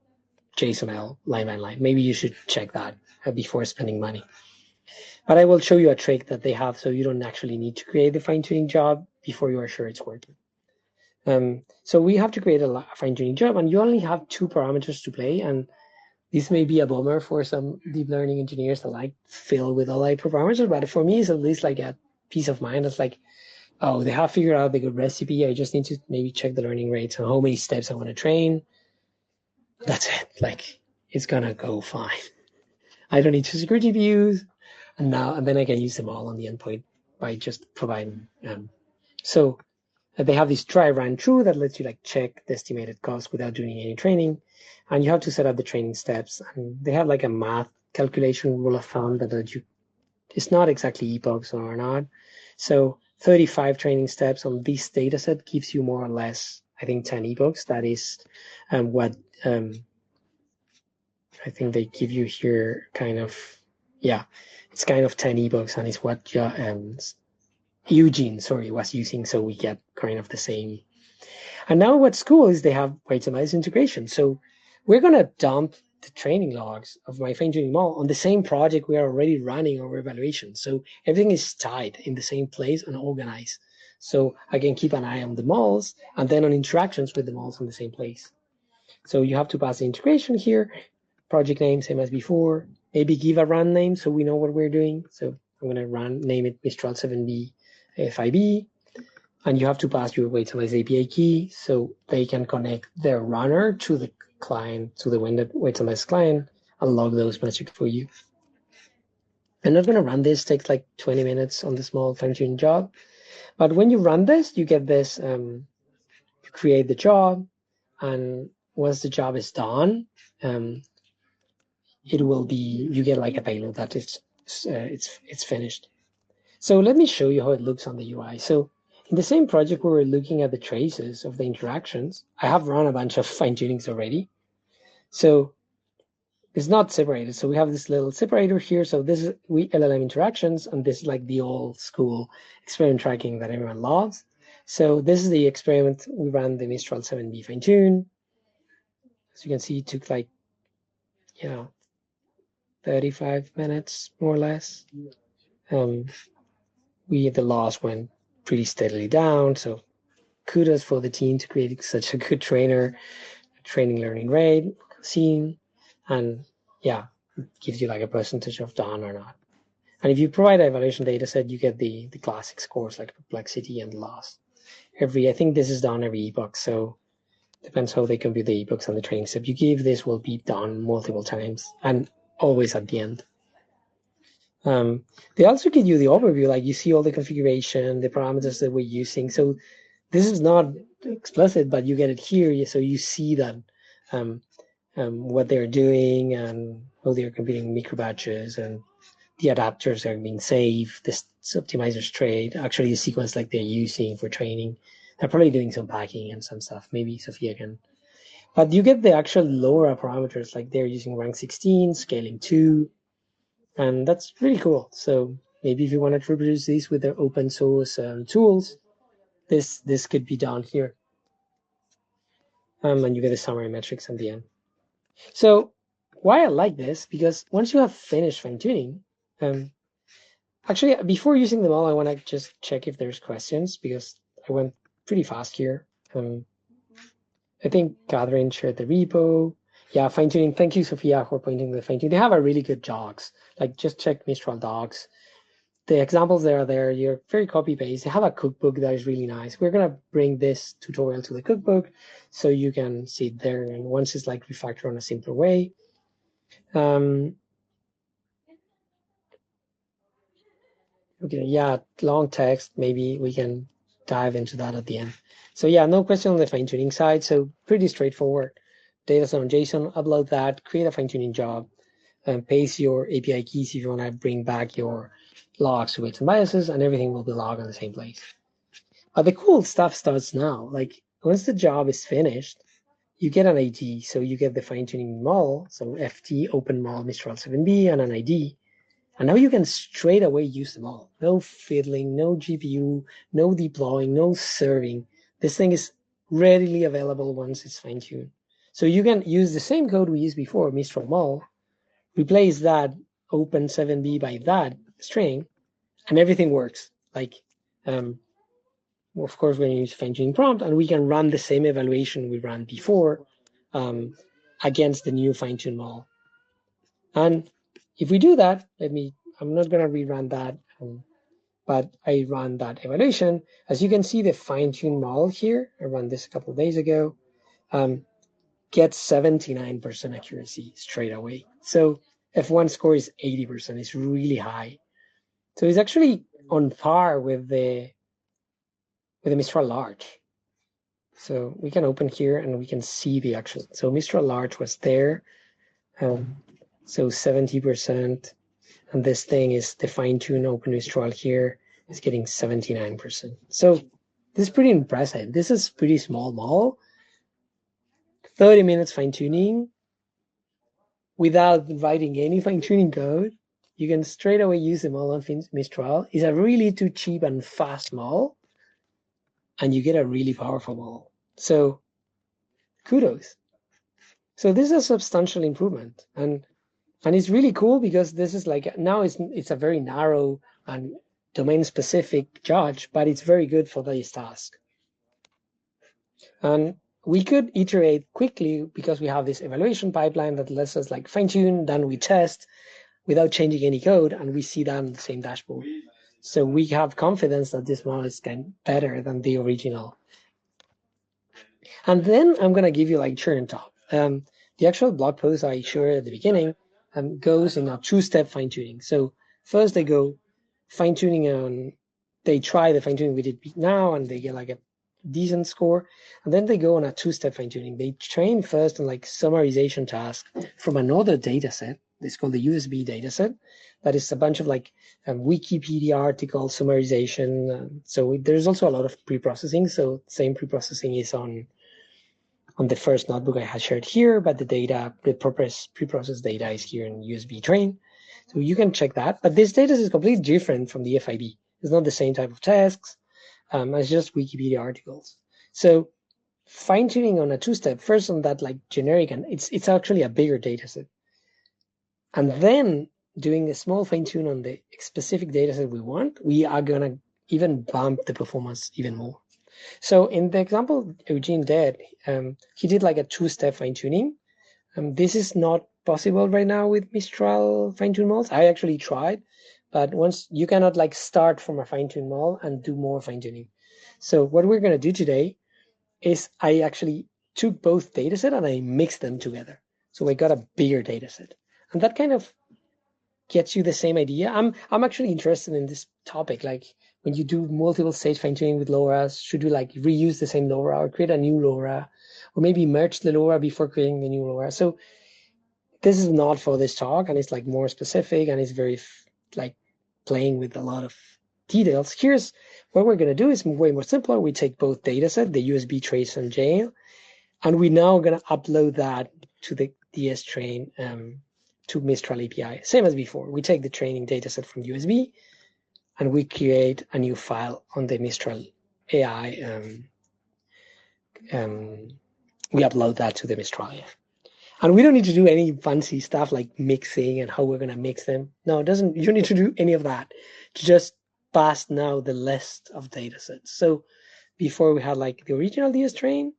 [SPEAKER 1] JSONL line by line. Maybe you should check that before spending money. But I will show you a trick that they have so you don't actually need to create the fine-tuning job before you are sure it's working. So we have to create a fine-tuning job, and you only have 2 parameters to play. And this may be a bummer for some deep learning engineers that like fill with all the parameters, but for me, it's at least like a peace of mind. It's like, oh, they have figured out the good recipe. I just need to maybe check the learning rates and how many steps I want to train. That's it. Like, it's gonna go fine. I don't need to secure GPUs, and then I can use them all on the endpoint by just providing. So they have this try run true that lets you like check the estimated cost without doing any training, and you have to set up the training steps. And they have like a math calculation rule of thumb that you, it's not exactly epochs or not. So 35 training steps on this data set gives you more or less, I think, 10 epochs. That is what I think they give you here, kind of, yeah, it's kind of 10 epochs, and it's what Eugene, was using, so we get kind of the same. And now what's cool is they have weight-summarized integration. So we're going to dump the training logs of my fine-tuning model on the same project we are already running our evaluation. So everything is tied in the same place and organized. So I can keep an eye on the models and then on interactions with the models in the same place. So you have to pass the integration here, project name, same as before, maybe give a run name so we know what we're doing. So I'm going to name it Mistral 7B 5B. And you have to pass your weight-summarized API key so they can connect their runner to the client, to the weight-summarized client, and log those metrics for you. I'm not going to run this. It takes like 20 minutes on the small fine-tuning job. But when you run this, you get this, you create the job, and once the job is done, it will be, you get like a payload that it's finished. So let me show you how it looks on the UI. So in the same project where we're looking at the traces of the interactions, I have run a bunch of fine-tunings already. So it's not separated. So we have this little separator here. So this is LLM interactions, and this is like the old school experiment tracking that everyone loves. So this is the experiment. We ran the Mistral 7B fine-tune. As you can see, it took like, 35 minutes, more or less. The loss went pretty steadily down. So kudos for the team to create such a good training learning rate, seen, and yeah, it gives you like a percentage of done or not. And if you provide an evaluation data set, you get the classic scores like perplexity and loss. I think this is done every epoch, so depends how they compute the epochs and the training step you give. This will be done multiple times and always at the end. They also give you the overview, like you see all the configuration, the parameters that we're using. So this is not explicit, but you get it here, so you see that what they're doing and how they're computing microbatches, and the adapters are being saved, this optimizer's trade, actually the sequence like they're using for training. They're probably doing some packing and some stuff. Maybe Sophia can. But you get the actual lower parameters, like they're using rank 16, scaling 2, and that's really cool. So maybe if you want to reproduce these with their open source tools, this could be done here. and you get the summary metrics at the end. So why I like this, because once you have finished fine-tuning, actually, before using them all, I want to just check if there's questions, because I went pretty fast here. I think Catherine shared the repo. Yeah, fine-tuning. Thank you, Sophia, for pointing to the fine-tuning. They have a really good docs. Like, just check Mistral docs. The examples that are there, you're very copy-paste. They have a cookbook that is really nice. We're going to bring this tutorial to the cookbook so you can see it there. And once it's like refactored in a simpler way. Okay, yeah, long text, maybe we can dive into that at the end. So yeah, no question on the fine-tuning side, so pretty straightforward. Dataset on JSON, upload that, create a fine-tuning job, and paste your API keys if you want to bring back your logs, weights, and biases, and everything will be logged in the same place. But the cool stuff starts now. Like, once the job is finished, you get an ID, so you get the fine-tuning model, so FT, open model, Mistral 7B, and an ID. And now you can straight away use them all. No fiddling, no GPU, no deploying, no serving. This thing is readily available once it's fine-tuned. So you can use the same code we used before, Mistral model, replace that open 7B by that string, and everything works. Like, of course, we're going to use fine-tuning prompt, and we can run the same evaluation we ran before against the new fine-tuned model. And if we do that, I'm not going to rerun that, but I run that evaluation. As you can see, the fine-tuned model here, I ran this a couple of days ago, gets 79% accuracy straight away. So F1 score is 80%. It's really high. So it's actually on par with the Mistral Large. So we can open here and we can see the action. So Mistral Large was there. So 70%. And this thing is the fine-tune open Mistral here is getting 79%. So this is pretty impressive. This is pretty small model. 30 minutes fine-tuning without writing any fine-tuning code. You can straight away use the model on Mistral. It's a really too cheap and fast model, and you get a really powerful model. So kudos. So this is a substantial improvement, and it's really cool because this is like, now it's a very narrow and domain-specific judge, but it's very good for this task. And we could iterate quickly because we have this evaluation pipeline that lets us like fine-tune, then we test without changing any code, and we see that on the same dashboard. So we have confidence that this model is better than the original. And then I'm going to give you like cherry on top. The actual blog post I shared at the beginning goes in a two-step fine-tuning. So first they go fine-tuning on, they try the fine-tuning we did now, and they get like a decent score. And then they go on a two-step fine-tuning. They train first on like summarization task from another data set. It's called the USB data set. That is a bunch of like Wikipedia article summarization. So there's also a lot of pre-processing. So same pre-processing is on the first notebook I had shared here, but the data, the pre-processed data is here in USB train. So you can check that. But this data is completely different from the FIB. It's not the same type of tasks. It's just Wikipedia articles. So fine-tuning on a two-step, first on that like generic, and it's actually a bigger data set. And then doing a small fine-tune on the specific data set we want, we are going to even bump the performance even more. So in the example Eugene did, he did like a two-step fine-tuning. This is not possible right now with Mistral fine-tune models. I actually tried, but once you cannot like start from a fine-tune model and do more fine-tuning. So what we're going to do today is I actually took both dataset and I mixed them together. So I got a bigger dataset, and that kind of gets you the same idea. I'm actually interested in this topic, like when you do multiple stage fine-tuning with LoRa's, should you like reuse the same LoRa or create a new LoRa, or maybe merge the LoRa before creating the new LoRa? So this is not for this talk, and it's like more specific, and it's very like playing with a lot of details. Here's what we're going to do is way more simpler. We take both dataset, the USB trace and jail, and we're now going to upload that to the DS train to Mistral API. Same as before. We take the training dataset from USB and we create a new file on the Mistral AI we upload that to the Mistral AI. And we don't need to do any fancy stuff like mixing and how we're going to mix them. No, it doesn't. You don't need to do any of that. Just pass now the list of data sets. So before we had like the original DS train,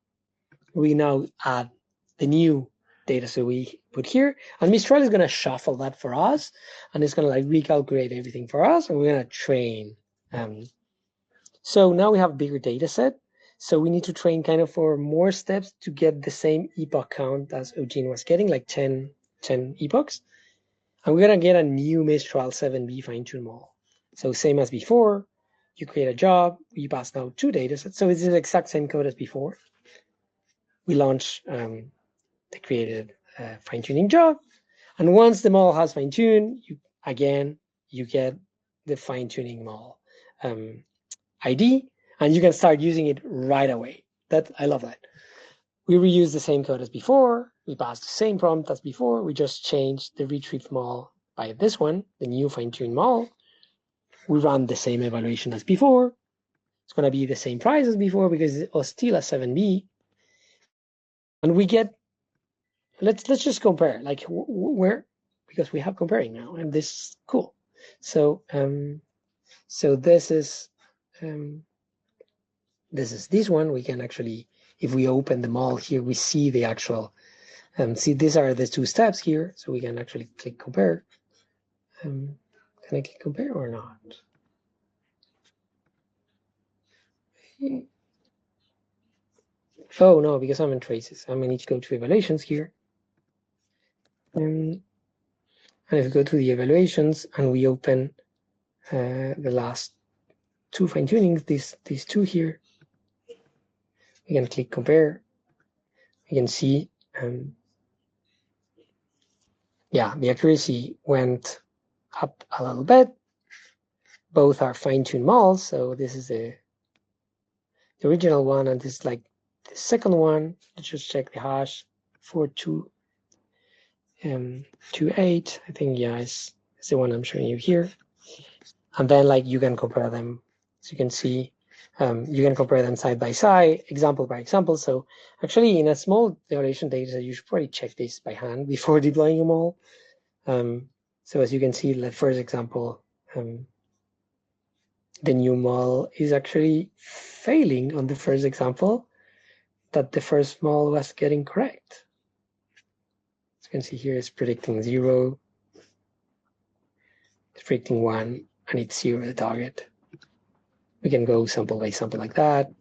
[SPEAKER 1] we now add the new data set we put here. And Mistral is going to shuffle that for us. And it's going to like recalculate everything for us. And we're going to train. So now we have a bigger data set. So we need to train kind of for more steps to get the same epoch count as Eugene was getting, like 10 epochs. And we're going to get a new Mistral 7B fine-tune model. So same as before, you create a job, you pass now 2 data sets. So it's the exact same code as before. We launch the created fine-tuning job. And once the model has fine-tuned, you get the fine-tuning model ID, and you can start using it right away. I love that. We reuse the same code as before. We pass the same prompt as before. We just change the retrieve model by this one, the new fine-tuned model. We run the same evaluation as before. It's going to be the same price as before because it's still a 7B. And we get, let's just compare, like where, because we have comparing now, and this is cool. So this is this one. We can actually, if we open the model here, we see the actual, see these are the 2 steps here, so we can actually click compare. Can I click compare or not? Oh no, because I'm in traces. I'm going to need to go to evaluations here. And if we go to the evaluations and we open the last 2 fine-tunings, these 2 here, we can click compare. You can see, yeah, the accuracy went up a little bit. Both are fine-tuned models, so this is the original one, and this is like the second one. Let's just check the hash 4228. I think, yeah, it's the one I'm showing you here. And then like you can compare them. So you can see, you can compare them side by side, example by example. So actually in a small evaluation data set, you should probably check this by hand before deploying them all. So as you can see, the first example, the new model is actually failing on the first example that the first model was getting correct. As you can see here, it's predicting 0, it's predicting 1, and it's 0 the target. We can go sample by sample like that.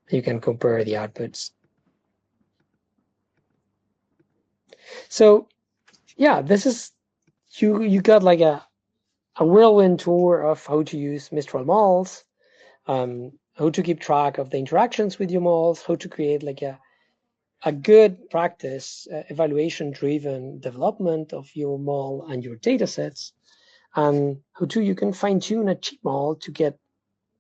[SPEAKER 1] You can compare the outputs. So yeah, this is, you got like a whirlwind tour of how to use Mistral models, how to keep track of the interactions with your models, how to create like a good practice, evaluation-driven development of your model and your data sets, and how you can fine-tune a cheap model to get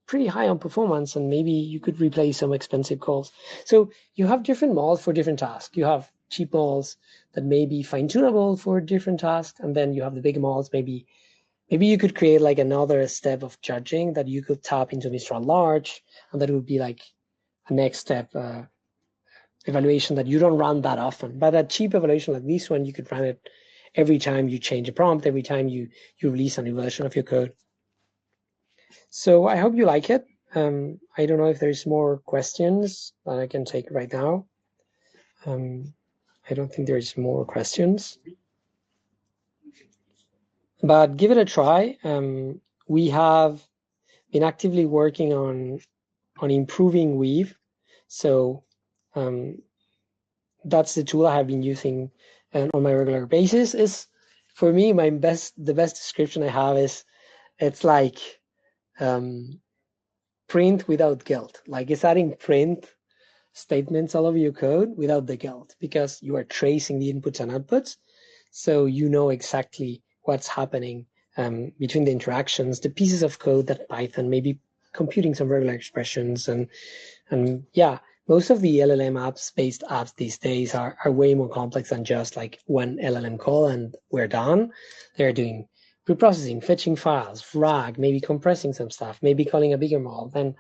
[SPEAKER 1] pretty high on performance, and maybe you could replace some expensive calls. So you have different models for different tasks. You have cheap models that may be fine-tunable for different tasks, and then you have the big models. Maybe you could create like another step of judging that you could tap into Mistral Large, and that would be like a next step evaluation that you don't run that often. But a cheap evaluation like this one, you could run it every time you change a prompt, every time you release a new version of your code. So I hope you like it. I don't know if there's more questions that I can take right now. I don't think there's more questions. But give it a try. We have been actively working on improving Weave. So that's the tool I have been using on my regular basis. Is for me, the best description I have is it's like print without guilt. Like it's adding print statements all over your code without the guilt, because you are tracing the inputs and outputs. So you know exactly what's happening between the interactions, the pieces of code that Python may be computing some regular expressions. And yeah, most of the LLM based apps these days are way more complex than just like one LLM call and we're done. They're doing preprocessing, fetching files, RAG, maybe compressing some stuff, maybe calling a bigger model, then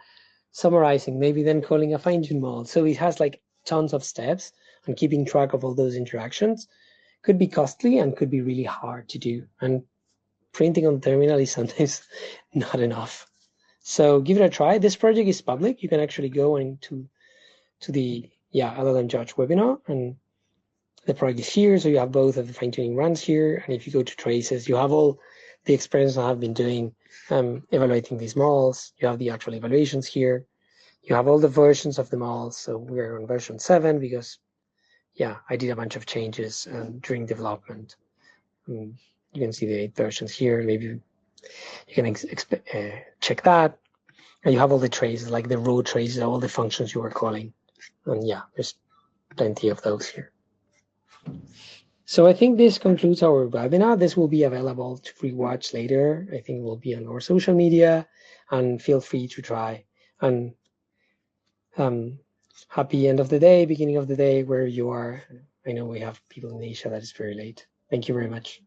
[SPEAKER 1] summarizing, maybe then calling a fine-tune model. So it has like tons of steps, and keeping track of all those interactions could be costly and could be really hard to do. And printing on terminal is sometimes not enough. So give it a try. This project is public. You can actually go into the LLM Judge webinar, and the project is here. So you have both of the fine-tuning runs here. And if you go to traces, you have all the experiments I have been doing evaluating these models. You have the actual evaluations here. You have all the versions of the models. So we're on version 7 because, I did a bunch of changes during development. You can see the 8 versions here. Maybe you can check that. And you have all the traces, like the row traces, all the functions you were calling. And there's plenty of those here. So I think this concludes our webinar. This will be available to rewatch later. I think it will be on our social media, and feel free to try. And happy end of the day, beginning of the day, where you are. I know we have people in Asia that is very late. Thank you very much.